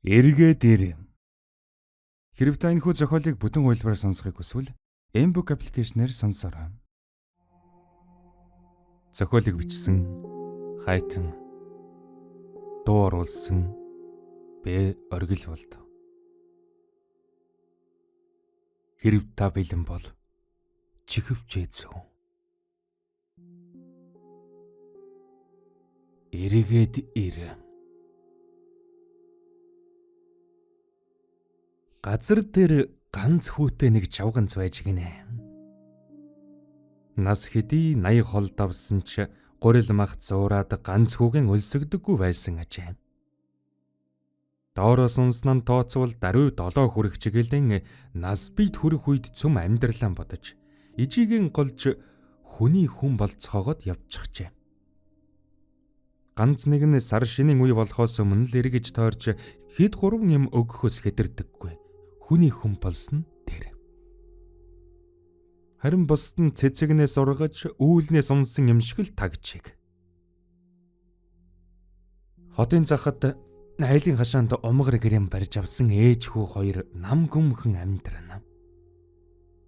Эргээд ир. Хэрэв та энэхүү зохиолыг бүтэн хувилбараар сонсохыг хүсвэл Mbook аппликейшнээр сонсоорой. Зохиолыг бичсэн Хайтан, дуу оруулсан Б Оргил болд. Хэрэв та бэлэн бол чихвчээ зөө. Эргээд ир. Газар дээр ганц хүүтэй нэг чавганц байж гинэ. Нас хэдий 80 хол давсан ч гурил мах зуураад ганц хүүгийн өлсөгдөггүй байсан ажээ. Доороос унснан тооцвол даруй 7 хүрэх чиглэн нас бийт хүрэх үед цөм амьдралаа бодож ижигийн голж хүний хүн болцоогоод явчихжээ. Ганц нэг нь сар шинийн үе болохоос өмнө л эргэж тойрч хэд гурван юм өгөхөөс хэтэрдэггүй. Хүний хүн болсон тэр. Харин бусд нь цэцэгнээс ургаж, үүлнээс унсан юм шиг л тагчиг. Хотын захад айлын хашаанд умгар гэрэм барьж авсан ээж хүү хоёр нам гүмхэн амьдрана.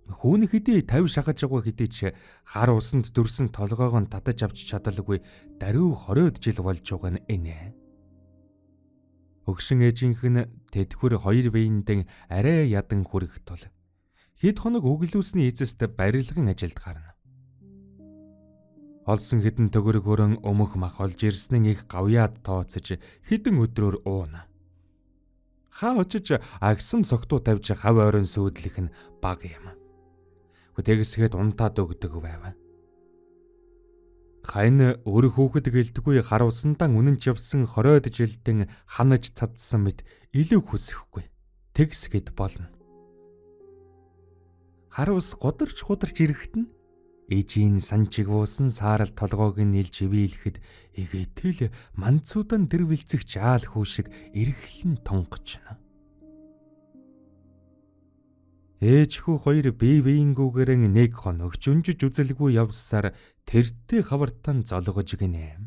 Хүүн хэдий 50 шахаж байгаа хэдий ч хар усанд дүрсэн толгойгоо нь татаж авч чадалгүй даруй 20 жил болж байгаа нь энэ. Өгшин ээжийнх нь тэдхүр хоёр биендээ арай ядан хүрэх тул хэд хоног өглөөсний эцэст барилгын ажилд гарна. Олсон хэдэн төгрөг хөрөн өмөх мах олж ирснэн их гавьяад тооцож хэдэн өдрөөр ууна. Хаа очиж агсам согтуу тавьж хав ойрон сүйдлэх нь баг юм. Тэгсгээд унтаад өгдөг байв. Хайн өөр хүүхэд гэлдэггүй хар усандаа үнэнч явсан 20 жилдэн ханаж цадсан мэт илүү хүсэхгүй. Тэгсгээд болно. Хар ус годарч ирэхэд нь ээжийн санчиг буусан саарал толгойг нь нэлж ивэлэхэд эгээтэл манцуудан дэрвэлцэх жаал хүү шиг эргэлэн тонгочно. Ээж хүү хоёр бие биеингүүгээр нэг хоног жүнжиж үзэлгүй явсаар тэртээ хавартан золгож гинэ.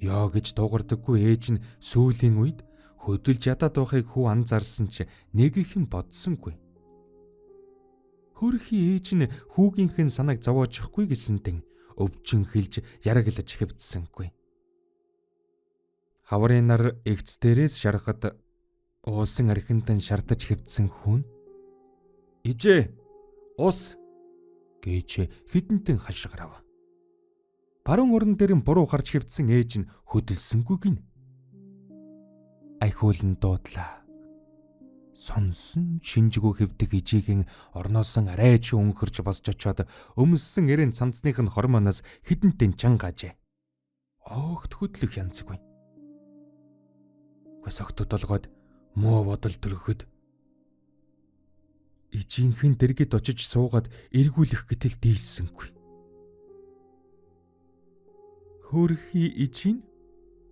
Яа гэж дуугардаггүй ээж нь сүүлийн үед хөдөлж ядаад байхыг хүү анзаарсан ч нэг их юм бодсонгүй. Хөрхи ээж нь хүүгийнхэн санааг зовоочихгүй гэсэнтэн өвчин хэлж яраглаж хэвдсэнгүй. Хаврын нар эгц дээрээс шарахад уусан архинтан шартаж хэвдсэн хүн "Ижээ, ус" гэж хэдэнтэн хашгирав. Баруун уран дээр нь буруу гарч хэвдсэн ээж нь хөдөлсөнгүй гин. Айхуулн дуудлаа. Сонсон шинжгүй хэвдэг ижигийн орноосоо арай ч өнгөрч босч очоод өмссөн эрен цамцных нь хормоноос хэдэнтэн чангаажээ. Огт хөдлөх янзгүй. Өсөгтөд толгойд муу бодол төрөхөд ижийнхэн дэргэд очиж суугаад эргүүлэх гэтэл дийлсэнгүй. Хөрхи ижийн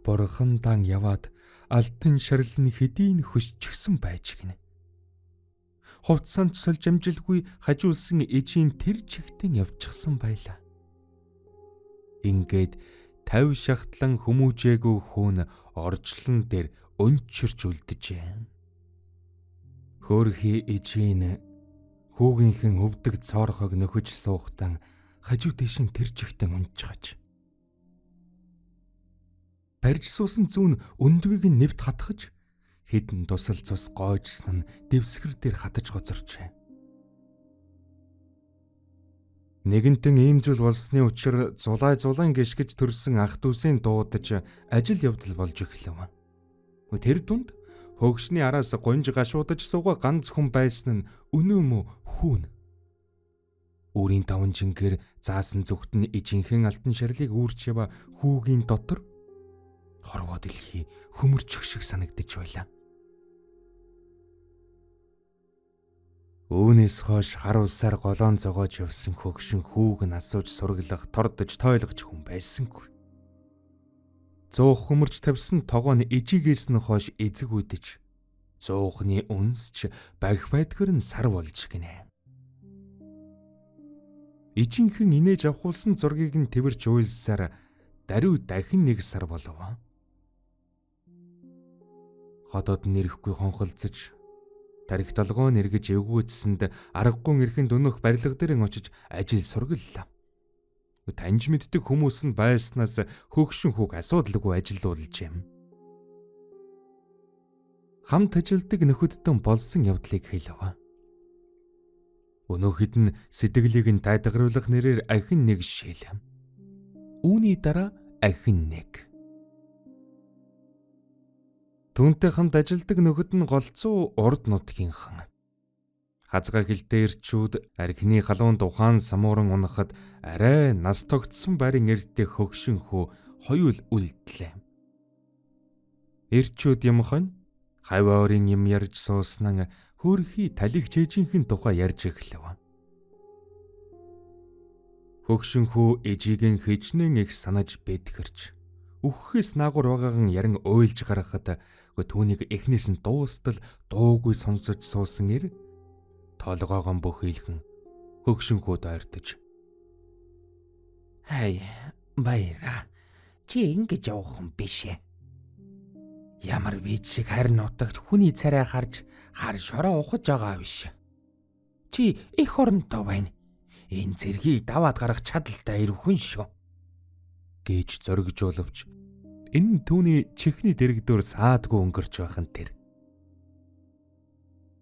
бурхандан яваад алтан шарлны хэдийн хөсчихсөн байж гинэ. Хувцсанд сольж амжилгүй хажуулсан ижийн тэр чигтэн явчихсан байлаа. Ингээд 50 шахтлан хүмүүжээгүй хүүн орчлон дээр өнчирч үлдэжээ. Хөрхи ижийн хүүгийнхэн өвдөг цоорхог нөхөж суухтан хажуу дэшин тэр чигтэн унчгаж. Барьж суусан зүүн өндвийг нь нэвт хатгаж хэдэн тусал цус гоожсон нь дэвсгэр дээр хатаж гоцорчээ. Нэгэнтэн ийм зүйл болсны учир зулайн гიშгэж төрсэн ах дүүсийн дуудаж ажил явдал болж эхлэв. Тэр дунд хөгшний араас гонж гашуудаж суугаа ганц хүн байсан нь өнөө мө хүүн. Өөрийн таван жингээр заасан зүгт нь ижинхэн алтан шарлыг үүрч ява хүүгийн дотор хорвоо дэлхий хөмөрчих шиг санагдаж байлаа. Үүнээс хойш хар улсаар голоон зогоож явсан хөгшин хүүг нь асууж сургалах, тордож тойлгож хүн байсангүй. Зуух хөмөрч тавьсан тогоо нь ижигээс нь хойш эзэг үдэж, зуухны үнсч байх байдгэр нь сар болж гинэ. Ижинхэн инээж авахулсан зургийг нь тэрч уйлсаар даруй дахин нэг сар болов. Ходоод нэрэхгүй хонхолцож, тарих толгоо нэргэж эвгүүцсэнд аргагүй эрхэнд өнөх барилга дээр очиж ажил сургаллаа. Таньж мэддэг хүмүүс нь байснаас хөгшин хүүг асуудалгүй ажилуулж юм. Хамт ажилдаг нөхөдтөн болсон явдлыг хэлв. Өнөөхд нь сэтгэлийг нь тайдгаруулах нэрээр ахин нэг шил. Үүний дараа ахин нэг. Түүнтэй хамт ажилдаг нөхөд нь голцоо урд нутгийнхан. Хазгай хилтэй ирчүүд архины халуун тухайн самууран унахад арай нас тогтсон байрын эрдтэй хөгшин хүү хоёул үлдлээ. Ирчүүд юм хонь хаваарын юм ярьж сууснан хөрхий талиг чэжинхэн тухай ярьж эхлэв. Хөгшин хүү ээжигийн хижнэн их санаж бэдгэрч үххээс наагур байгаахан яран ойлж гаргахад түүнийг эхнээс нь дуустал дуугүй сонсож суусан ир толгоогоо бөхийлхэн хөгшин хүүд ойртож "Хай баяра чи ингэж явах юм биш ээ. Ямар бийж шиг харин утагт хүний царай харж хар шороо ухаж байгаа биш. Чи их оронтой байна. Энэ зэргийг даваад гарах чадaltaй ирвхэн шүү" гэж зоригжуулвч энэ түүний чихний дэрэгдүүр саадгүй өнгөрч байхын тэр.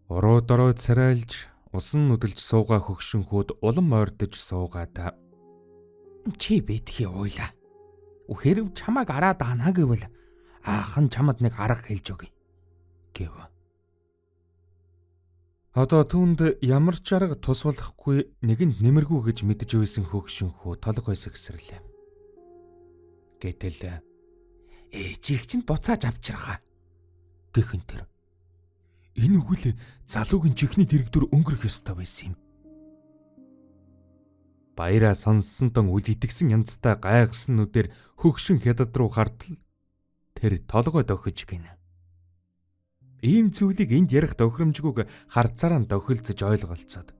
Уруу дорой царайлж усан нүдэлж суугаа хөгшин хүүд улам ойртож суугаад "Чи битгий уйлаа. Хэрв чамайг араад анаа гэвэл аахан чамд нэг арга хэлж өгье" гэв. Одоо түүнд ямар ч арга тусвалахгүй нэгэнд нэмэргүй гэж мэдж байсан хөгшин хүү толгой сэгсэрлээ. Гэтэл ээжийг чинь буцааж авчрахаа гэхэн тэр. Энэ үгэл залуугийн чихний дэрэгдүр өнгөрөх ёстой байсан юм. Баяраа сонссон тон үл идэгсэн янзтай гайхсан нүдээр хөгшин хятад руу хартал тэр толгой дохиж гинэ. Ийм зүйлийг энд ярих тохиромжгүйг харцаараа дохилцож ойлголцоод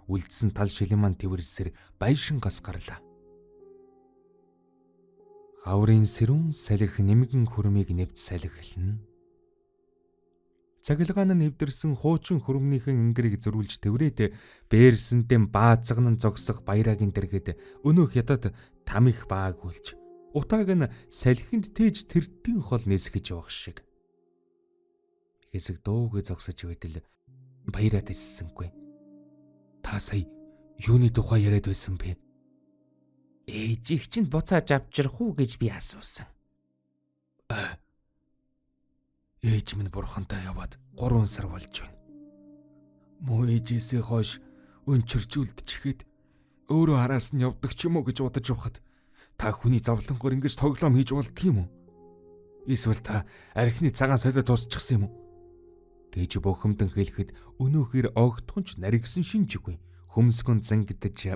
үлдсэн тал шилэн маань тэрсэр баяшин гас гарлаа. Хаврын сэрүүн салхи нэмгэн хөрмийг нэвт салхилна. Цагилгаан нь нэвдэрсэн хуучин хөрмнийхэн ингэрийг зөрүүлж тэврээд бээрсэнтэй баацган зогсох баярагийн дэргэд өнөөх ятад тамих баагүүлж утааг нь салхинд тээж тэрдийн хол нисгэж явах шиг. Хэсэг дуугүй зогсож байтал баяраа тэлсэнгүй. Та сая юуны тухай яриад байсан бэ? Ээжийг чинь буцааж авчрах уу гэж би асуусан. Ээж минь бурхантай яваад 3 сар болж байна. Муу ээжээсээ хойш өнчөржүүлдчихээд өөрөө араас нь явдаг ч юм уу гэж бодож явахад та хүний зовлонгоор ингэж тоглоом хийж болдг юм уу? Эсвэл та архины цагаан солиод тусчихсан юм уу? Гэж бохомдон хэлэхэд өнөөхөр огтхонч наригсан шинжгүй хөмсгөн зангидж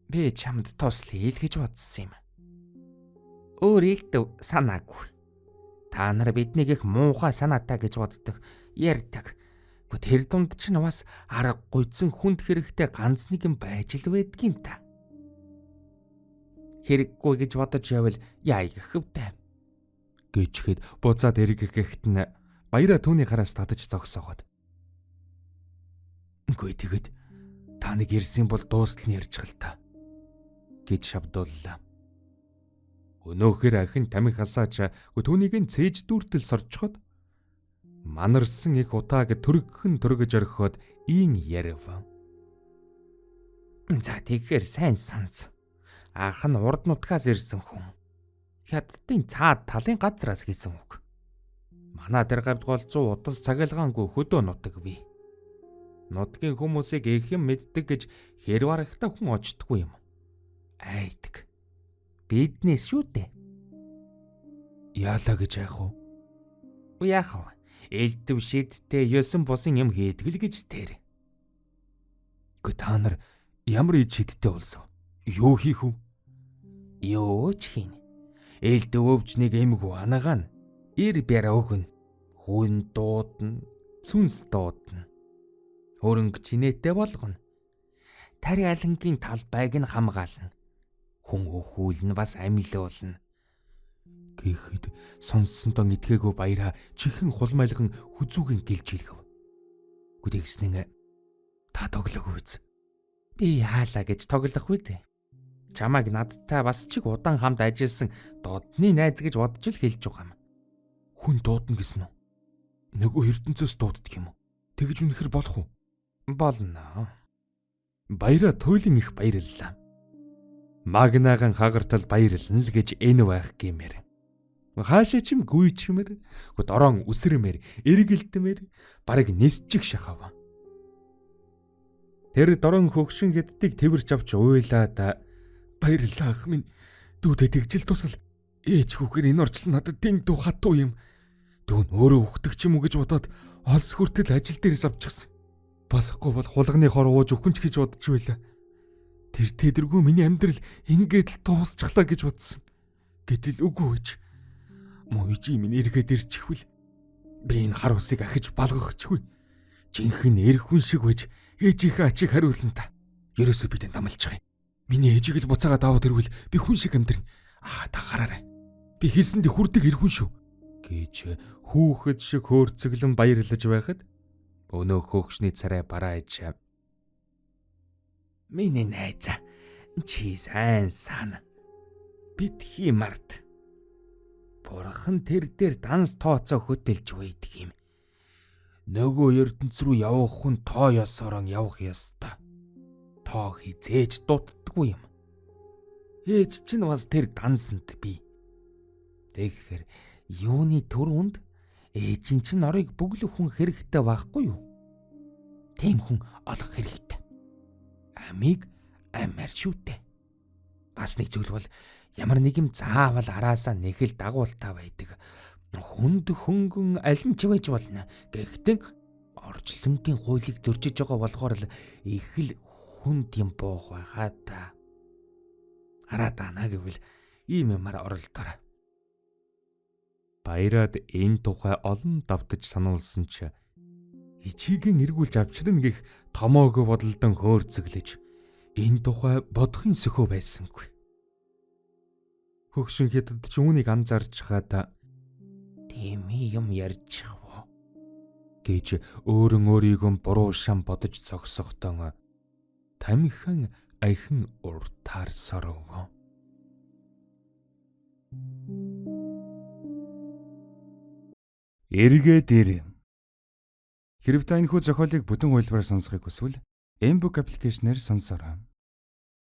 би чамд туслая л гэж бодсон юм. Өөр илтв санаагүй. Та нар биднийг их муухай санаатай гэж боддог, ярьдаг. Тэр дунд ч бас арга гуйдсан хүнд хэрэгтэй ганц нэг юм байж л байдг юм та. Хэрэггүй гэж бодож явал яа гэхвдэ гэжхэд буцаад эргэхэд нь баяраа түүний гараас татаж зогсоогоод. Үгүй тэгэд та нэг ирсэн бол дуустал нь ярьж гал та гэж шавдууллаа. Өнөөхөр ахин тамхи хасаач түүнийг нь цээж дүүртэл сорчход манарсан их утааг төргөхөн төргөж орхиод ийн ярив. За тэгэхээр сайн сонц. Анх нь урд нутгаас ирсэн хүн. Хятадын цаад талын газраас гэсэн үг. Манай тэр гавьд голцоо утас цагилгаангүй хөдөө нутаг бий. Нутгийн хүмүүсийг их юм мэддэг гэж хэрв арахтай хүн очдгүй юм. Айдаг. Биднээс шүү дээ. Яалаа гэж яах вэ? Яах вэ? Элдв шидтэй 9 бусын юм хийдэг л гэж тэр. Гэхдээ та нар ямар ид шидтэй болсон? Юу хийх вэ? Юу ч хийн. Элдв өвч нэг эмгүү анагаан ир бяра өгнө. Хүн дуудна, сүнс дуудна. Хөрөнгө чинээтэй болгоно. Тари алангийн талбайг нь хамгаална. Хүн өхүүл нь бас амилуулна. Гэхэд сонссондоо итгээгүй баяраа чихэн хулмайлган хүзүүгэн гэлж илгэв. Гүдэгснэн та тоглоогүй биз? Би яалаа гэж тоглох үү? Чамайг надтай бас чиг удаан хамт ажилласан додны найз гэж бодож л хэлж байгаа юм. Хүн дуудна гэсэн үү? Нөгөө ертөнцөөс дууддаг юм уу? Тэгж үнэхэр болох уу? Болно. Баяраа туйлын их баярлалаа. Магнагаан хагартал баярлна л гэж энэ байх гэмээр. Хаашаа ч юм гүйчмэр, дорон үсрэмэр, эргэлдмэр, барыг нисчих шахав. Тэр дорон хөгшин гэддэг тэрч авч уйлаад баярлалаа ах минь. Дүүдэд тэгжил тусал ээж хүүгээр энэ орчлон надад тэн дүү хатуу юм. Дүүн өөрөө ухдаг ч юм уу гэж бодоод олс хүртэл ажил дээрээс авчихсан. Болохгүй бол хулганы хор ууж өхөнч гэж бодож байлаа. Тэр тэдэргүй миний амьдрал ингээд л дуусчихлаа гэж бодсон. Гэтэл үгүй гэж. Мөвжи минь эргээд ирчихвэл би энэ хар усыг ахиж балгахчгүй. Жинхэнэ эр хүн шиг байж ээжийнхээ ачийг хариулна та. Ерөөсөө бидэнд амлаж байгаа юм. Миний ээжийг л буцаагаад аваад ирвэл би хүн шиг амьдрна. Ахаа та хараарай. Би хэлсэндээ хүрдэг эр хүн шүү. Гэж хүүхэд шиг хөөрцөглөн баярлаж байхад өнөө хөөгшний царай барааж. Миний найз чи сайн сан. Бид хиймарт. Бурхан тэр дээр данс тооцоо хөтэлж байдаг юм. Нөгөө ертөнц рүү явах хүн тоо ёсоор нь явах ёстой. Тоо хизээж дутдаггүй юм. Ээж чинь бас тэр дансанд бий. Тэгэхээр юуны төрөнд ээжийн чинь орыг бүглэх хүн хэрэгтэй байхгүй юу? Тийм хүн олох хэрэгтэй. Амийг амар шүүтэй. Бас нэг зүйл бол ямар нэг юм заавал араасаа нэхэл дагуултаа байдаг. Хүнд хөнгөн аль нь ч байж болно. Гэхдээ орчлонгийн хуулийг зөрчиж байгаа болохоор л их л хүнд юм буух байхаа та. Хараад ана гэвэл ийм юмар оролдоорой. Баяраад энэ тухай олон давтаж сануулсан ч ичигийн эргүүлж авчрна гэх томоогоо бодолдон хөөрцөглөж энэ тухай бодохын сөхөө байсангүй. Хөгшин хятад ч үүнийг анзаарч хаад тийм юм ярьчих вэ гэж өөрөн өөрийгөө буруу шам бодож зогсохдоо тамхин ахин уртаар соров. Эргээд ир. Хэрэв та энэхүү зохиолыг бүтэн хуулбараар сонсохыг хүсвэл Mbook аппликейшнээр сонсороо.